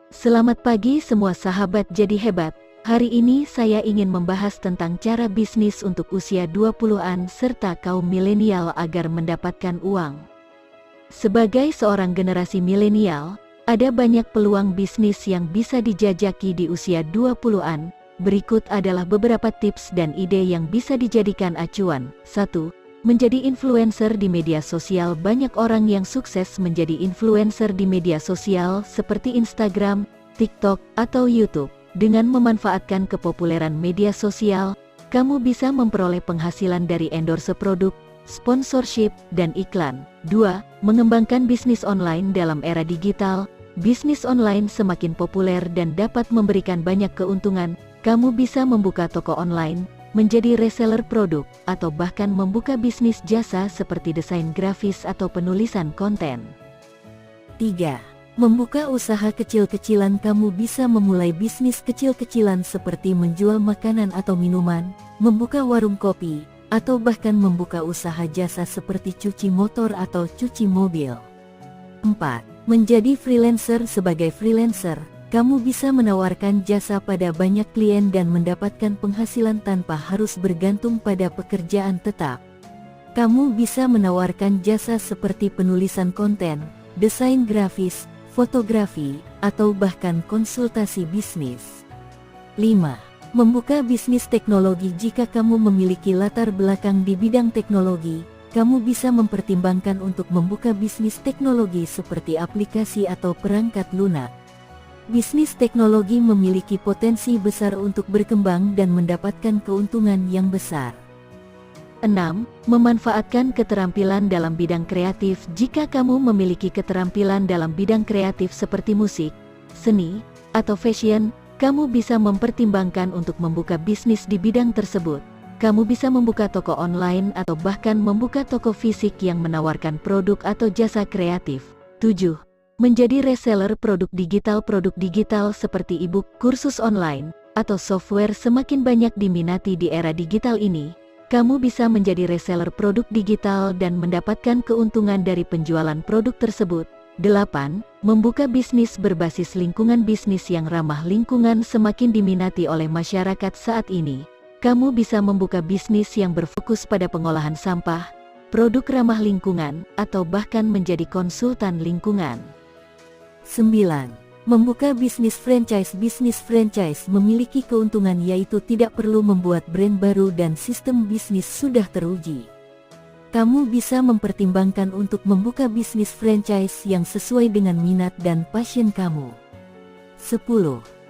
Selamat pagi semua sahabat jadi hebat. Hari ini saya ingin membahas tentang cara bisnis untuk usia 20-an serta kaum milenial agar mendapatkan uang. Sebagai seorang generasi milenial, ada banyak peluang bisnis yang bisa dijajaki di usia 20-an. Berikut adalah beberapa tips dan ide yang bisa dijadikan acuan. 1. Menjadi influencer di media sosial. Banyak orang yang sukses menjadi influencer di media sosial seperti Instagram, TikTok, atau YouTube. Dengan memanfaatkan kepopuleran media sosial, kamu bisa memperoleh penghasilan dari endorse produk, sponsorship, dan iklan. 2. Mengembangkan bisnis online dalam era digital. Bisnis online semakin populer dan dapat memberikan banyak keuntungan. Kamu bisa membuka toko online, menjadi reseller produk, atau bahkan membuka bisnis jasa seperti desain grafis atau penulisan konten. 3. Membuka usaha kecil-kecilan. Kamu bisa memulai bisnis kecil-kecilan seperti menjual makanan atau minuman, membuka warung kopi, atau bahkan membuka usaha jasa seperti cuci motor atau cuci mobil. 4. Menjadi freelancer. Sebagai freelancer, kamu bisa menawarkan jasa pada banyak klien dan mendapatkan penghasilan tanpa harus bergantung pada pekerjaan tetap. Kamu bisa menawarkan jasa seperti penulisan konten, desain grafis, fotografi, atau bahkan konsultasi bisnis. 5. Membuka bisnis teknologi. Jika kamu memiliki latar belakang di bidang teknologi, kamu bisa mempertimbangkan untuk membuka bisnis teknologi seperti aplikasi atau perangkat lunak. Bisnis teknologi memiliki potensi besar untuk berkembang dan mendapatkan keuntungan yang besar. 6. Memanfaatkan keterampilan dalam bidang kreatif. Jika kamu memiliki keterampilan dalam bidang kreatif seperti musik, seni, atau fashion, kamu bisa mempertimbangkan untuk membuka bisnis di bidang tersebut. Kamu bisa membuka toko online atau bahkan membuka toko fisik yang menawarkan produk atau jasa kreatif. 7. Menjadi reseller produk digital. Produk digital seperti e-book, kursus online, atau software semakin banyak diminati di era digital ini. Kamu bisa menjadi reseller produk digital dan mendapatkan keuntungan dari penjualan produk tersebut. 8. Membuka bisnis berbasis lingkungan. Bisnis yang ramah lingkungan semakin diminati oleh masyarakat saat ini. Kamu bisa membuka bisnis yang berfokus pada pengolahan sampah, produk ramah lingkungan, atau bahkan menjadi konsultan lingkungan. 9. Membuka bisnis franchise. Bisnis franchise memiliki keuntungan yaitu tidak perlu membuat brand baru dan sistem bisnis sudah teruji. Kamu bisa mempertimbangkan untuk membuka bisnis franchise yang sesuai dengan minat dan passion kamu. 10.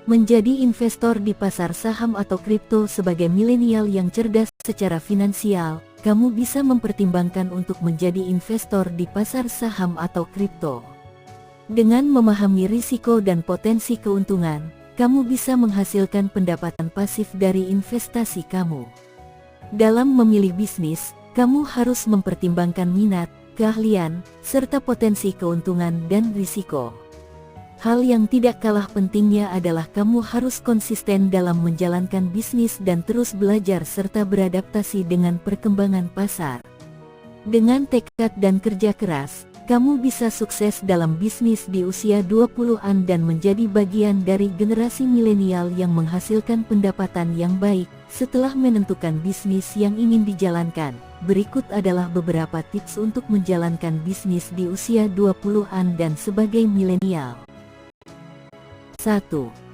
Menjadi investor di pasar saham atau kripto. Sebagai milenial yang cerdas secara finansial, kamu bisa mempertimbangkan untuk menjadi investor di pasar saham atau kripto. Dengan memahami risiko dan potensi keuntungan, kamu bisa menghasilkan pendapatan pasif dari investasi kamu. Dalam memilih bisnis, kamu harus mempertimbangkan minat, keahlian, serta potensi keuntungan dan risiko. Hal yang tidak kalah pentingnya adalah kamu harus konsisten dalam menjalankan bisnis dan terus belajar serta beradaptasi dengan perkembangan pasar. Dengan tekad dan kerja keras, kamu bisa sukses dalam bisnis di usia 20-an dan menjadi bagian dari generasi milenial yang menghasilkan pendapatan yang baik setelah menentukan bisnis yang ingin dijalankan. Berikut adalah beberapa tips untuk menjalankan bisnis di usia 20-an dan sebagai milenial. 1.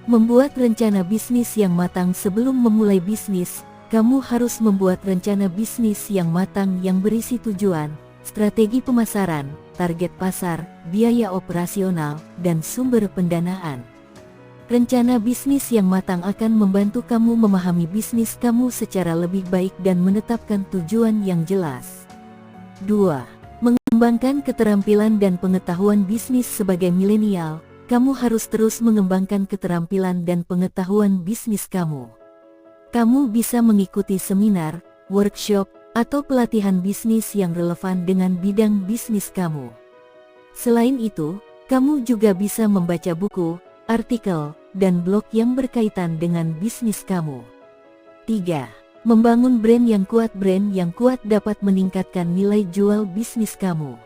Membuat rencana bisnis yang matang. Sebelum memulai bisnis, kamu harus membuat rencana bisnis yang matang yang berisi tujuan, strategi pemasaran, target pasar, biaya operasional, dan sumber pendanaan. Rencana bisnis yang matang akan membantu kamu memahami bisnis kamu secara lebih baik dan menetapkan tujuan yang jelas. 2. Mengembangkan keterampilan dan pengetahuan bisnis. Sebagai milenial, kamu harus terus mengembangkan keterampilan dan pengetahuan bisnis kamu. Kamu bisa mengikuti seminar, workshop, atau pelatihan bisnis yang relevan dengan bidang bisnis kamu. Selain itu, kamu juga bisa membaca buku, artikel, dan blog yang berkaitan dengan bisnis kamu. 3. Membangun brand yang kuat. Brand yang kuat dapat meningkatkan nilai jual bisnis kamu.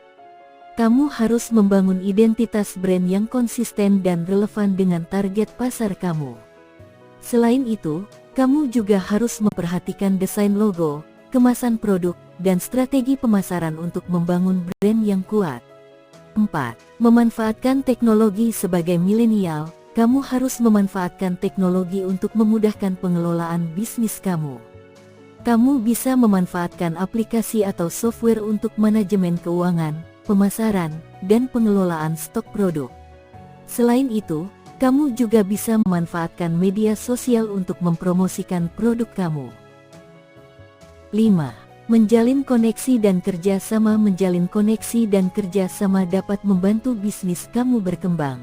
Kamu harus membangun identitas brand yang konsisten dan relevan dengan target pasar kamu. Selain itu, kamu juga harus memperhatikan desain logo, kemasan produk, dan strategi pemasaran untuk membangun brand yang kuat. 4. Memanfaatkan teknologi. Sebagai milenial, kamu harus memanfaatkan teknologi untuk memudahkan pengelolaan bisnis kamu. Kamu bisa memanfaatkan aplikasi atau software untuk manajemen keuangan, pemasaran, dan pengelolaan stok produk. Selain itu, kamu juga bisa memanfaatkan media sosial untuk mempromosikan produk kamu. 5. Menjalin koneksi dan kerjasama. Menjalin koneksi dan kerjasama dapat membantu bisnis kamu berkembang.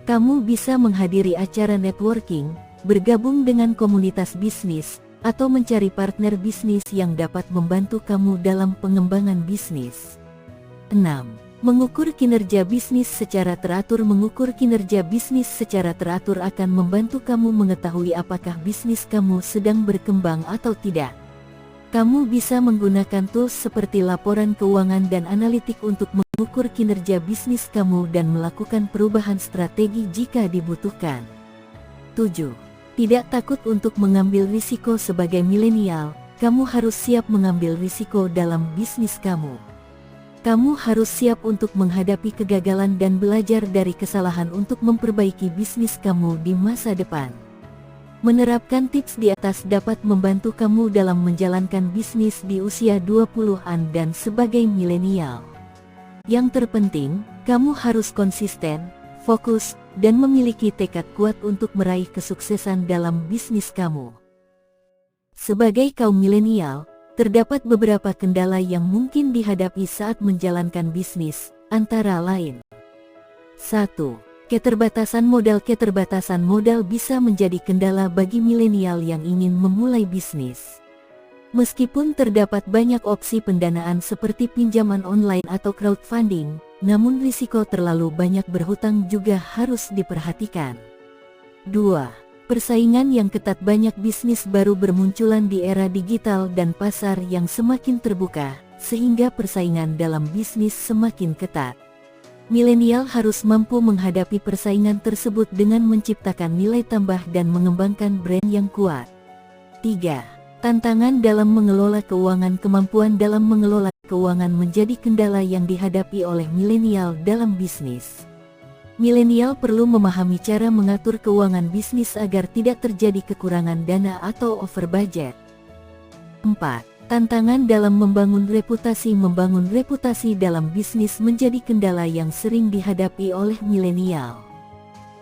Kamu bisa menghadiri acara networking, bergabung dengan komunitas bisnis, atau mencari partner bisnis yang dapat membantu kamu dalam pengembangan bisnis. 6. Mengukur kinerja bisnis secara teratur. Mengukur kinerja bisnis secara teratur akan membantu kamu mengetahui apakah bisnis kamu sedang berkembang atau tidak. Kamu bisa menggunakan tools seperti laporan keuangan dan analitik untuk mengukur kinerja bisnis kamu dan melakukan perubahan strategi jika dibutuhkan. 7. Tidak takut untuk mengambil risiko. Sebagai milenial, kamu harus siap mengambil risiko dalam bisnis kamu. Kamu harus siap untuk menghadapi kegagalan dan belajar dari kesalahan untuk memperbaiki bisnis kamu di masa depan. Menerapkan tips di atas dapat membantu kamu dalam menjalankan bisnis di usia 20-an dan sebagai milenial. Yang terpenting, kamu harus konsisten, fokus, dan memiliki tekad kuat untuk meraih kesuksesan dalam bisnis kamu. Sebagai kaum milenial, terdapat beberapa kendala yang mungkin dihadapi saat menjalankan bisnis, antara lain. 1. Keterbatasan modal. Keterbatasan modal bisa menjadi kendala bagi milenial yang ingin memulai bisnis. Meskipun terdapat banyak opsi pendanaan seperti pinjaman online atau crowdfunding, namun risiko terlalu banyak berhutang juga harus diperhatikan. 2. Persaingan yang ketat. Banyak bisnis baru bermunculan di era digital dan pasar yang semakin terbuka, sehingga persaingan dalam bisnis semakin ketat. Milenial harus mampu menghadapi persaingan tersebut dengan menciptakan nilai tambah dan mengembangkan brand yang kuat. 3. Tantangan dalam mengelola keuangan. Kemampuan dalam mengelola keuangan menjadi kendala yang dihadapi oleh milenial dalam bisnis. Milenial perlu memahami cara mengatur keuangan bisnis agar tidak terjadi kekurangan dana atau over budget. 4. Tantangan dalam membangun reputasi. Membangun reputasi dalam bisnis menjadi kendala yang sering dihadapi oleh milenial.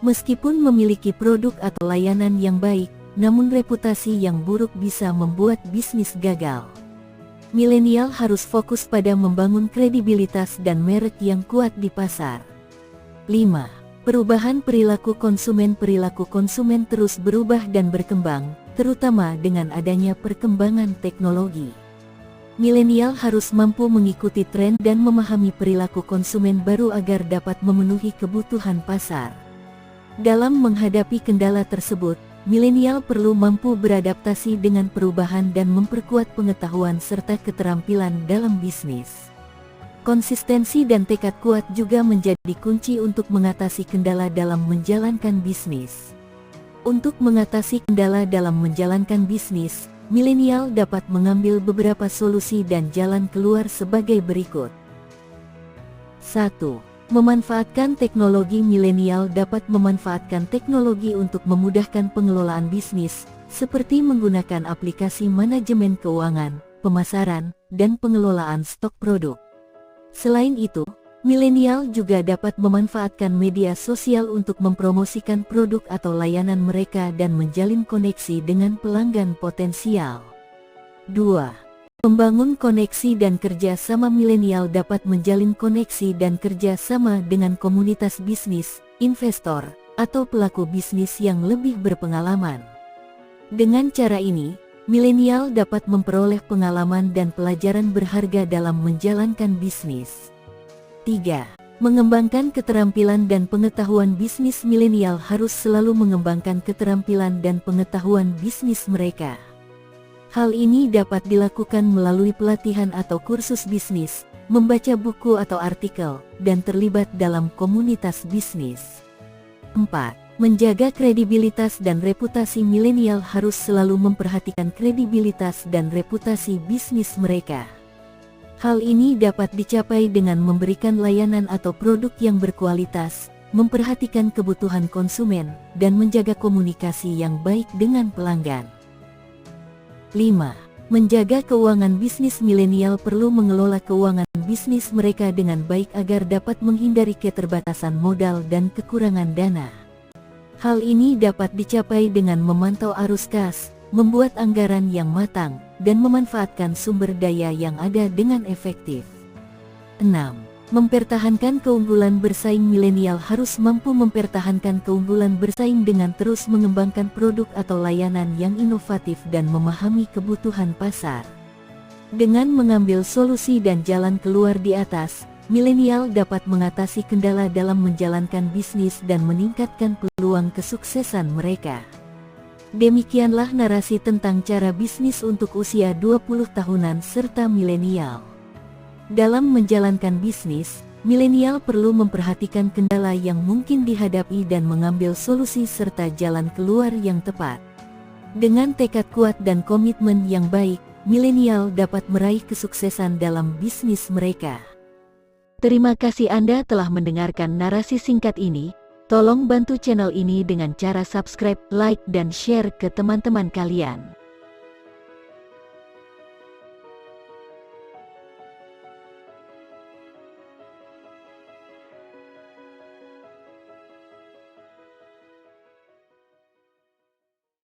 Meskipun memiliki produk atau layanan yang baik, namun reputasi yang buruk bisa membuat bisnis gagal. Milenial harus fokus pada membangun kredibilitas dan merek yang kuat di pasar. 5. Perubahan perilaku konsumen. Perilaku konsumen terus berubah dan berkembang, terutama dengan adanya perkembangan teknologi. Milenial harus mampu mengikuti tren dan memahami perilaku konsumen baru agar dapat memenuhi kebutuhan pasar. Dalam menghadapi kendala tersebut, milenial perlu mampu beradaptasi dengan perubahan dan memperkuat pengetahuan serta keterampilan dalam bisnis. Konsistensi dan tekad kuat juga menjadi kunci untuk mengatasi kendala dalam menjalankan bisnis. Untuk mengatasi kendala dalam menjalankan bisnis, milenial dapat mengambil beberapa solusi dan jalan keluar sebagai berikut. 1. Memanfaatkan teknologi. Milenial dapat memanfaatkan teknologi untuk memudahkan pengelolaan bisnis, seperti menggunakan aplikasi manajemen keuangan, pemasaran, dan pengelolaan stok produk. Selain itu, milenial juga dapat memanfaatkan media sosial untuk mempromosikan produk atau layanan mereka dan menjalin koneksi dengan pelanggan potensial. 2. Membangun koneksi dan kerja sama. Milenial dapat menjalin koneksi dan kerja sama dengan komunitas bisnis, investor, atau pelaku bisnis yang lebih berpengalaman. Dengan cara ini, milenial dapat memperoleh pengalaman dan pelajaran berharga dalam menjalankan bisnis. 3. Mengembangkan keterampilan dan pengetahuan bisnis. Milenial harus selalu mengembangkan keterampilan dan pengetahuan bisnis mereka. Hal ini dapat dilakukan melalui pelatihan atau kursus bisnis, membaca buku atau artikel, dan terlibat dalam komunitas bisnis. 4. Menjaga kredibilitas dan reputasi. Milenial harus selalu memperhatikan kredibilitas dan reputasi bisnis mereka. Hal ini dapat dicapai dengan memberikan layanan atau produk yang berkualitas, memperhatikan kebutuhan konsumen, dan menjaga komunikasi yang baik dengan pelanggan. 5. Menjaga keuangan bisnis. Milenial perlu mengelola keuangan bisnis mereka dengan baik agar dapat menghindari keterbatasan modal dan kekurangan dana. Hal ini dapat dicapai dengan memantau arus kas, membuat anggaran yang matang, dan memanfaatkan sumber daya yang ada dengan efektif. 6. Mempertahankan keunggulan bersaing. Milenial harus mampu mempertahankan keunggulan bersaing dengan terus mengembangkan produk atau layanan yang inovatif dan memahami kebutuhan pasar. Dengan mengambil solusi dan jalan keluar di atas, milenial dapat mengatasi kendala dalam menjalankan bisnis dan meningkatkan peluang kesuksesan mereka. Demikianlah narasi tentang cara bisnis untuk usia 20 tahunan serta milenial. Dalam menjalankan bisnis, milenial perlu memperhatikan kendala yang mungkin dihadapi dan mengambil solusi serta jalan keluar yang tepat. Dengan tekad kuat dan komitmen yang baik, milenial dapat meraih kesuksesan dalam bisnis mereka. Terima kasih Anda telah mendengarkan narasi singkat ini. Tolong bantu channel ini dengan cara subscribe, like, dan share ke teman-teman kalian.